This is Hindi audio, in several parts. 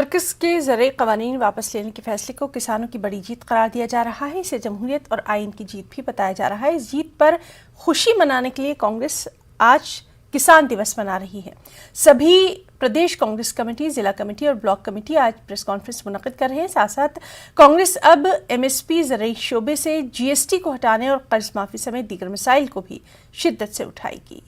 मरकज़ के ज़रिए क़वानीन वापस लेने के फैसले को किसानों की बड़ी जीत करार दिया जा रहा है। इसे जमहूरियत और आइन की जीत भी बताया जा रहा है। इस जीत पर खुशी मनाने के लिए कांग्रेस आज किसान दिवस मना रही है। सभी प्रदेश कांग्रेस कमेटी, जिला कमेटी और ब्लॉक कमेटी आज प्रेस कॉन्फ्रेंस मुनक़िद कर रहे हैं। साथ साथ कांग्रेस अब MSP ज़रूरी शोबे से GST को हटाने और कर्ज माफ़ी समेत दीगर मसाइल को भी शिद्दत से उठाएगी।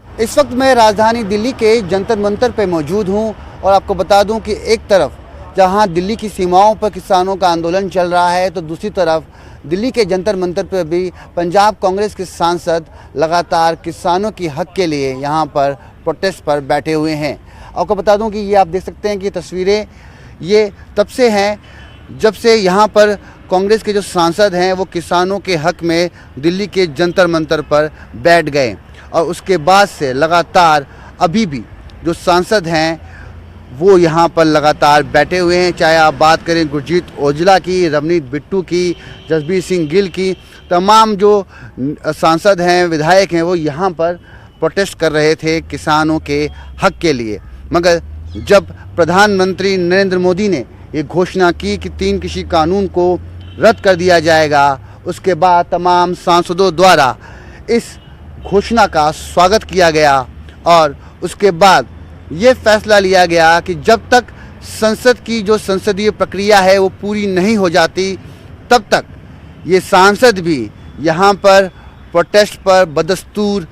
इस वक्त मैं राजधानी दिल्ली के जंतर मंतर पे मौजूद हूं और आपको बता दूं कि एक तरफ जहां दिल्ली की सीमाओं पर किसानों का आंदोलन चल रहा है, तो दूसरी तरफ दिल्ली के जंतर मंतर पर भी पंजाब कांग्रेस के सांसद लगातार किसानों की हक के लिए यहां पर प्रोटेस्ट पर बैठे हुए हैं। आपको बता दूं कि ये आप देख सकते हैं कि तस्वीरें ये तब से हैं जब से यहाँ पर कांग्रेस के जो सांसद हैं वो किसानों के हक में दिल्ली के जंतर मंतर पर बैठ गए और उसके बाद से लगातार अभी भी जो सांसद हैं वो यहाँ पर लगातार बैठे हुए हैं। चाहे आप बात करें गुरजीत औजला की, रवनीत बिट्टू की, जसबीर सिंह गिल की, तमाम जो सांसद हैं, विधायक हैं, वो यहाँ पर प्रोटेस्ट कर रहे थे किसानों के हक के लिए। मगर जब प्रधानमंत्री नरेंद्र मोदी ने ये घोषणा की कि 3 कृषि कानून को रद्द कर दिया जाएगा, उसके बाद तमाम सांसदों द्वारा इस घोषणा का स्वागत किया गया और उसके बाद ये फैसला लिया गया कि जब तक संसद की जो संसदीय प्रक्रिया है वो पूरी नहीं हो जाती, तब तक ये सांसद भी यहाँ पर प्रोटेस्ट पर बदस्तूर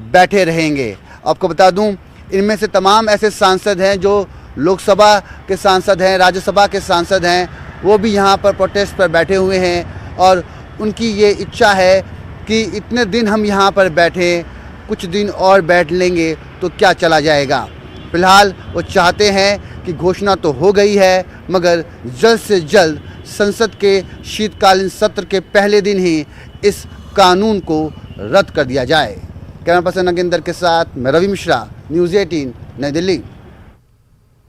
बैठे रहेंगे। आपको बता दूं, इनमें से तमाम ऐसे सांसद हैं जो लोकसभा के सांसद हैं, राज्यसभा के सांसद हैं, वो भी यहाँ पर प्रोटेस्ट पर बैठे हुए हैं और उनकी ये इच्छा है कि इतने दिन हम यहाँ पर बैठे, कुछ दिन और बैठ लेंगे तो क्या चला जाएगा। फिलहाल वो चाहते हैं कि घोषणा तो हो गई है, मगर जल्द से जल्द संसद के शीतकालीन सत्र के पहले दिन ही इस कानून को रद्द कर दिया जाए। कैमरा पर्सन नगेंद्र के साथ मैं रवि मिश्रा, न्यूज़ 18 नई दिल्ली।